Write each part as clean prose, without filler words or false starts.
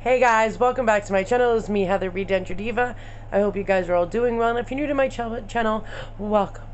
Hey guys, welcome back to my channel. It's me, Heather B. Denture Diva. I hope you guys are all doing well, and if you're new to my channel, welcome.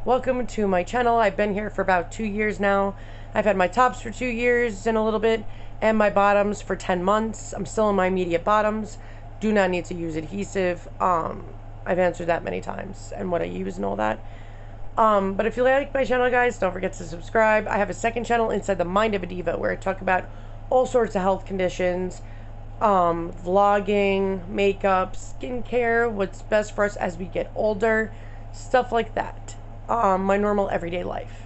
Welcome to my channel. I've been here for about 2 years now. I've had my tops for 2 years and a little bit, and my bottoms for 10 months. I'm still in my immediate bottoms. Do not need to use adhesive. I've answered that many times, and what I use and all that. But if you like my channel, guys, don't forget to subscribe. I have a second channel inside the Mind of a Diva where I talk about all sorts of health conditions, vlogging, makeup, skincare, what's best for us as we get older, stuff like that. My normal everyday life.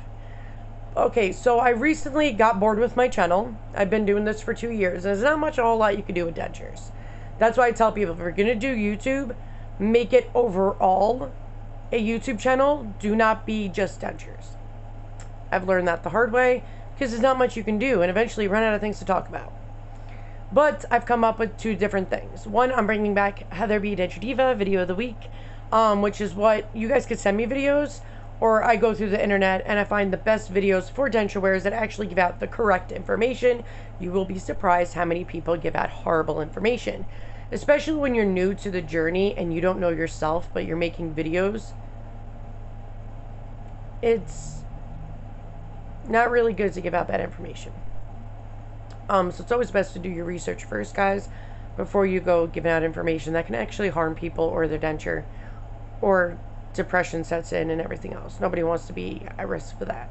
Okay, so I recently got bored with my channel. I've been doing this for 2 years. There's not much, a whole lot you can do with dentures. That's why I tell people, if you're going to do YouTube, make it overall a YouTube channel. Do not be just dentures. I've learned that the hard way, because there's not much you can do, and eventually run out of things to talk about. But I've come up with 2 different things. One, I'm bringing back Heather B. Denture Diva, video of the week, which is what you guys could send me videos, or I go through the internet and I find the best videos for denture wearers that actually give out the correct information. You will be surprised how many people give out horrible information, especially when you're new to the journey and you don't know yourself, but you're making videos. It's not really good to give out bad information. So it's always best to do your research first, guys, before you go giving out information that can actually harm people or their denture, or depression sets in and everything else. Nobody wants to be at risk for that.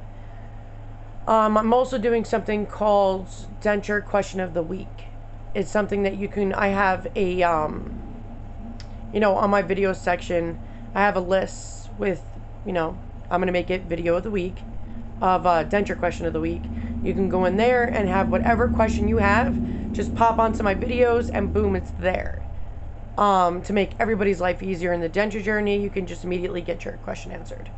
I'm also doing something called Denture Question of the Week. It's something that you can, I have a, on my video section, I have a list with, I'm going to make it video of the week, of Denture Question of the Week. You can go in there and have whatever question you have, just pop onto my videos and boom, it's there. To make everybody's life easier in the denture journey, you can just immediately get your question answered.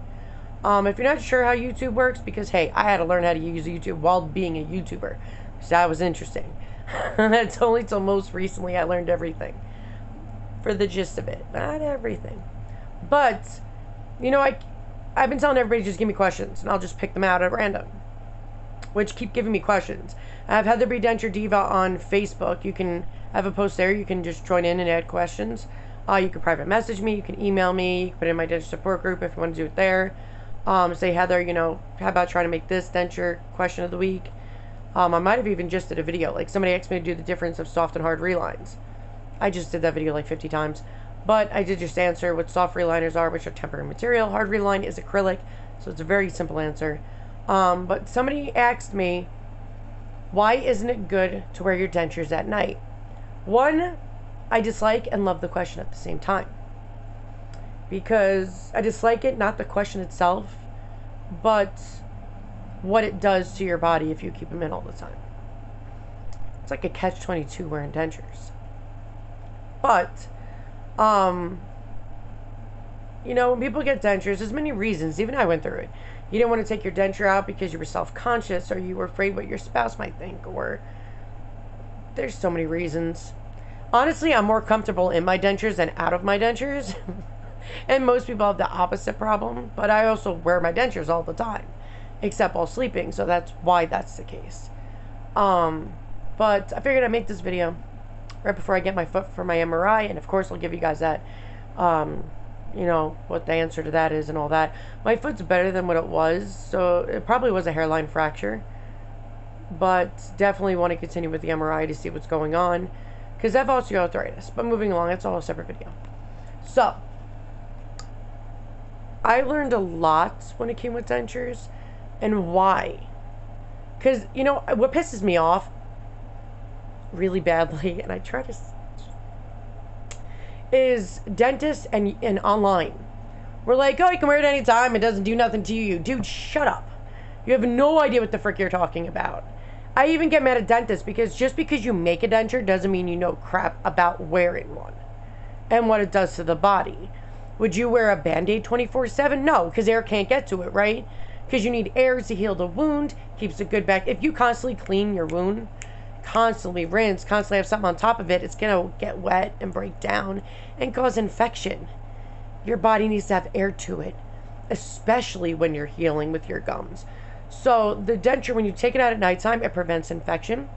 If you're not sure how YouTube works, because hey, I had to learn how to use YouTube while being a YouTuber, so that was interesting. That's only till most recently I learned everything. For the gist of it, not everything. But, I've been telling everybody just give me questions, and I'll just pick them out at random, which keep giving me questions. I have Heather B. Denture Diva on Facebook. You can have a post there. You can just join in and add questions. You can private message me. You can email me. You can put it in my denture support group if you want to do it there. Say, Heather, how about trying to make this denture question of the week? I might have even just did a video. Like, somebody asked me to do the difference of soft and hard relines. I just did that video like 50 times. But I did just answer what soft reliners are, which are temporary material. Hard reline is acrylic, so it's a very simple answer. But somebody asked me, why isn't it good to wear your dentures at night? One, I dislike and love the question at the same time. Because I dislike it, not the question itself, but what it does to your body if you keep them in all the time. It's like a catch-22 wearing dentures. But, when people get dentures, there's many reasons. Even I went through it. You didn't want to take your denture out because you were self-conscious, or you were afraid what your spouse might think, or there's so many reasons. Honestly, I'm more comfortable in my dentures than out of my dentures. And most people have the opposite problem, but I also wear my dentures all the time, except while sleeping, so that's why that's the case. But I figured I'd make this video right before I get my foot for my MRI, and of course I'll give you guys that, what the answer to that is and all that. My foot's better than what it was, so it probably was a hairline fracture, but definitely want to continue with the MRI to see what's going on, because I have osteoarthritis. But moving along, that's all a separate video. So, I learned a lot when it came with dentures, and why. Because, what pisses me off really badly, and I try to, is dentists and online. We're like, oh, you can wear it anytime, it doesn't do nothing to you. Dude, shut up. You have no idea what the frick you're talking about. I even get mad at dentists because just because you make a denture doesn't mean you know crap about wearing one and what it does to the body. Would you wear a Band-Aid 24/7? No, because air can't get to it, right? Because you need air to heal the wound, keeps it good back. If you constantly clean your wound, constantly rinse, constantly have something on top of it, it's going to get wet and break down and cause infection. Your body needs to have air to it, especially when you're healing with your gums. So the denture, when you take it out at nighttime, it prevents infection.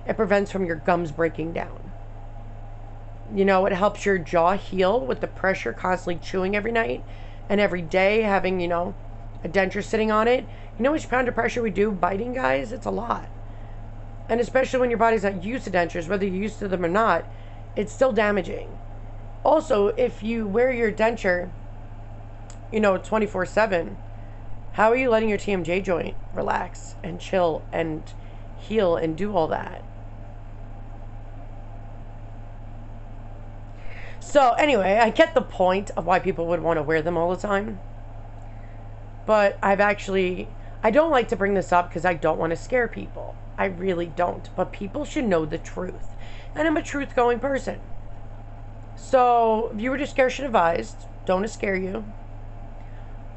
It prevents from your gums breaking down. You know, it helps your jaw heal with the pressure constantly chewing every night and every day, having, you know, a denture sitting on it. You know how much pound of pressure we do biting, guys? It's a lot. And especially when your body's not used to dentures, whether you're used to them or not, it's still damaging. Also, if you wear your denture, you know, 24/7, how are you letting your TMJ joint relax and chill and heal and do all that? So anyway, I get the point of why people would want to wear them all the time. But I don't like to bring this up because I don't want to scare people. I really don't. But people should know the truth. And I'm a truth-going person. So, viewer discretion advised. Don't scare you.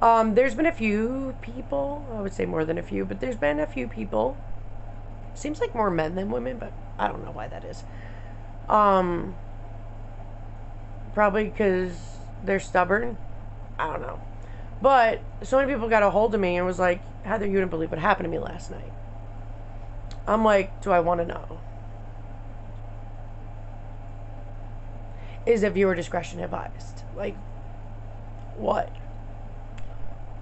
There's been a few people, I would say more than a few, but there's been a few people. Seems like more men than women, but I don't know why that is. Probably because they're stubborn. I don't know. But so many people got a hold of me and was like, Heather, you wouldn't believe what happened to me last night. I'm like, do I want to know? Is it viewer discretion advised? Like, what?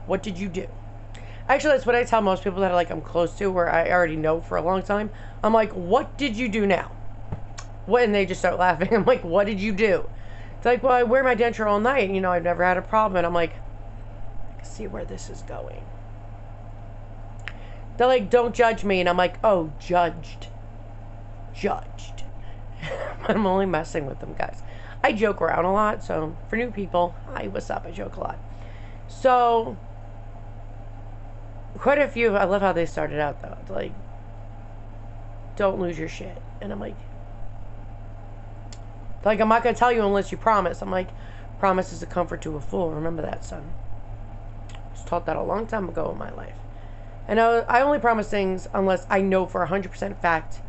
What did you do? Actually, that's what I tell most people that I'm close to, where I already know for a long time. I'm like, what did you do now? What? And they just start laughing. I'm like, what did you do? It's like, well, I wear my denture all night. You know, I've never had a problem. And I'm like, I can see where this is going. They're like, don't judge me. And I'm like, oh, judged. I'm only messing with them, guys. I joke around a lot. So for new people, hi, what's up? I joke a lot. So quite a few, I love how they started out though. It's like, don't lose your shit. And I'm like, I'm not going to tell you unless you promise. I'm like, promise is a comfort to a fool. Remember that, son. I was taught that a long time ago in my life. And I only promise things unless I know for 100% fact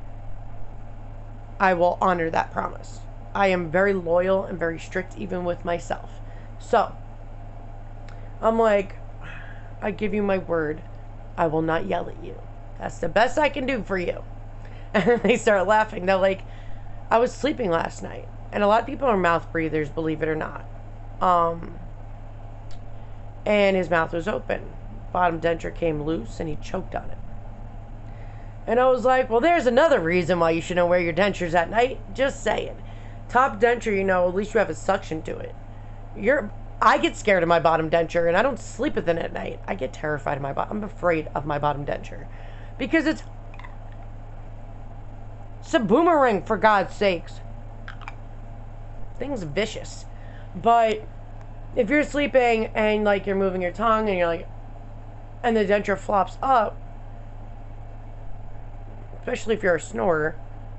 I will honor that promise. I am very loyal and very strict even with myself. So, I'm like, I give you my word. I will not yell at you. That's the best I can do for you. And they start laughing. They're like, I was sleeping last night. And a lot of people are mouth breathers, believe it or not. And his mouth was open. Bottom denture came loose and he choked on it. And I was like, well, there's another reason why you shouldn't wear your dentures at night. Just saying. Top denture, you know, at least you have a suction to it. I get scared of my bottom denture and I don't sleep with it at night. I get terrified of my bottom. I'm afraid of my bottom denture. Because it's a boomerang, for God's sakes. Thing's vicious. But if you're sleeping and you're moving your tongue and you're and the denture flops up, especially if you're a snorer,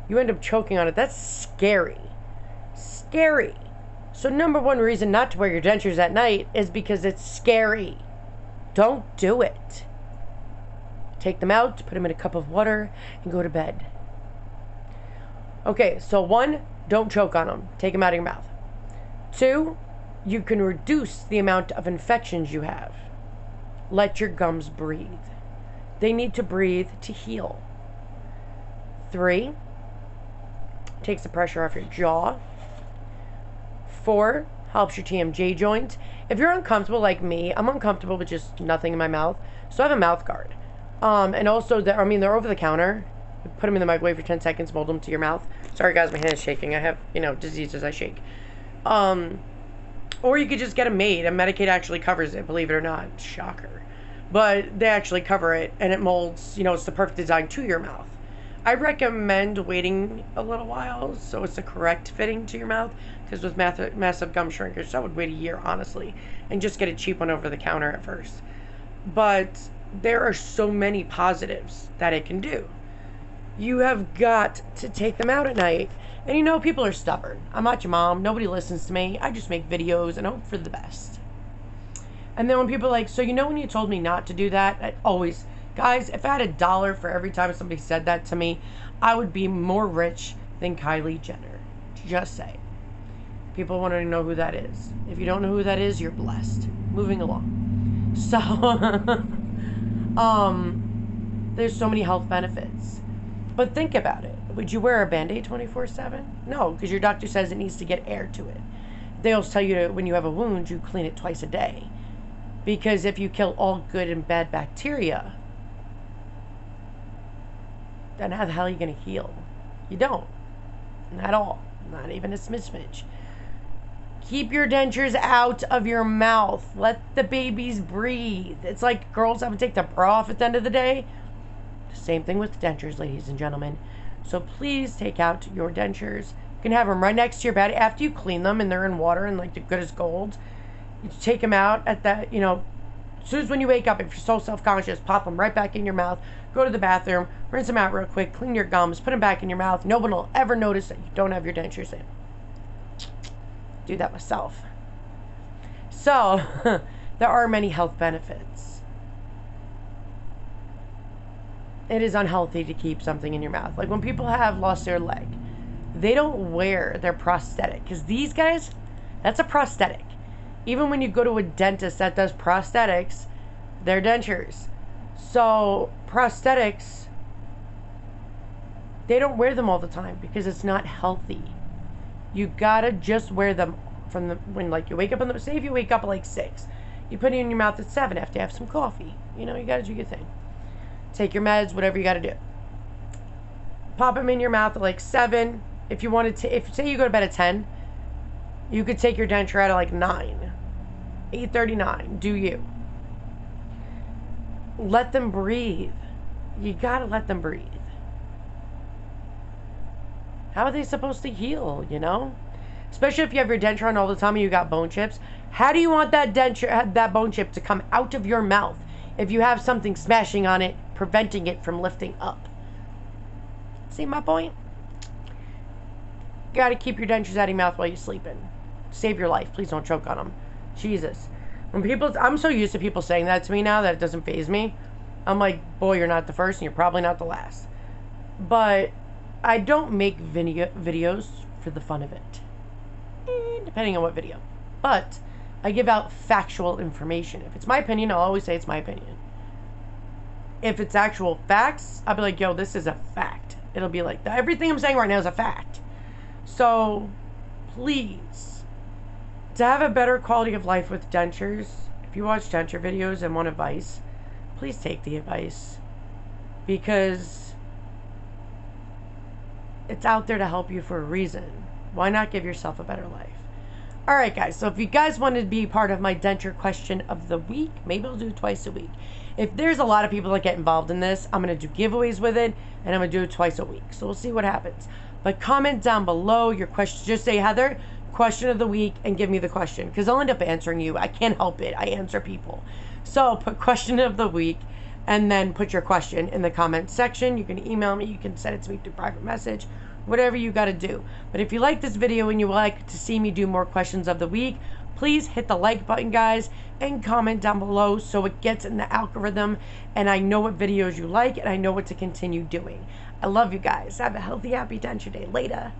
you end up choking on it. That's scary. Scary. So number one reason not to wear your dentures at night is because it's scary. Don't do it. Take them out, put them in a cup of water, and go to bed. Okay, so 1, don't choke on them. Take them out of your mouth. 2, you can reduce the amount of infections you have. Let your gums breathe. They need to breathe to heal. 3, takes the pressure off your jaw. 4, helps your TMJ joint. If you're uncomfortable like me, I'm uncomfortable with just nothing in my mouth, so I have a mouth guard. And also, they're over the counter. You put them in the microwave for 10 seconds, mold them to your mouth. Sorry guys, my hand is shaking. I have, diseases I shake. Or you could just get them made. A Medicaid actually covers it, believe it or not. Shocker. But they actually cover it, and it molds, it's the perfect design to your mouth. I recommend waiting a little while so it's the correct fitting to your mouth, because with massive gum shrinkers, I would wait a year, honestly, and just get a cheap one over the counter at first. But there are so many positives that it can do. You have got to take them out at night. And people are stubborn. I'm not your mom. Nobody listens to me. I just make videos and hope for the best. And then when people are like, so when you told me not to do that, I always... Guys, if I had $1 for every time somebody said that to me, I would be more rich than Kylie Jenner. Just say. People want to know who that is. If you don't know who that is, you're blessed. Moving along. So, there's so many health benefits. But think about it. Would you wear a Band-Aid 24/7? No, because your doctor says it needs to get air to it. They also tell you when you have a wound, you clean it twice a day. Because if you kill all good and bad bacteria, then how the hell are you going to heal? You don't. Not at all. Not even a smidge. Keep your dentures out of your mouth. Let the babies breathe. It's like girls have to take the bra off at the end of the day. Same thing with dentures, ladies and gentlemen. So please take out your dentures. You can have them right next to your bed after you clean them and they're in water and like the good as gold. You take them out at that, as soon as when you wake up, if you're so self-conscious, pop them right back in your mouth. Go to the bathroom, rinse them out real quick, clean your gums, put them back in your mouth. No one will ever notice that you don't have your dentures in. Do that myself. So, there are many health benefits. It is unhealthy to keep something in your mouth. Like when people have lost their leg, they don't wear their prosthetic. Because these guys, that's a prosthetic. Even when you go to a dentist that does prosthetics, they're dentures. So prosthetics, they don't wear them all the time because it's not healthy. You gotta just wear them from when you wake up say if you wake up at 6, you put it in your mouth at 7 after you have some coffee. You gotta do your thing. Take your meds, whatever you gotta do. Pop them in your mouth at 7. If you wanted to, if say you go to bed at 10, you could take your denture out at 9. 8:39. Do you? Let them breathe. You gotta let them breathe. How are they supposed to heal, Especially if you have your denture on all the time and you got bone chips. How do you want that that bone chip to come out of your mouth if you have something smashing on it, preventing it from lifting up? See my point? You gotta keep your dentures out of your mouth while you're sleeping. Save your life. Please don't choke on them. Jesus. I'm so used to people saying that to me now that it doesn't faze me. I'm like, boy, you're not the first and you're probably not the last. But I don't make videos for the fun of it. Depending on what video. But I give out factual information. If it's my opinion, I'll always say it's my opinion. If it's actual facts, I'll be like, yo, this is a fact. It'll be like that. Everything I'm saying right now is a fact. So, please, to have a better quality of life with dentures, if you watch denture videos and want advice, please take the advice. Because it's out there to help you for a reason. Why not give yourself a better life? Alright guys, so if you guys want to be part of my denture question of the week, maybe I'll do it twice a week. If there's a lot of people that get involved in this, I'm going to do giveaways with it, and I'm going to do it twice a week. So we'll see what happens. But comment down below your question. Just say, Heather, question of the week, and give me the question. Because I'll end up answering you. I can't help it. I answer people. So put question of the week, and then put your question in the comment section. You can email me. You can send it to me through private message. Whatever you got to do. But if you like this video and you would like to see me do more questions of the week, please hit the like button, guys, and comment down below so it gets in the algorithm and I know what videos you like and I know what to continue doing. I love you guys. Have a healthy, happy denture day. Later.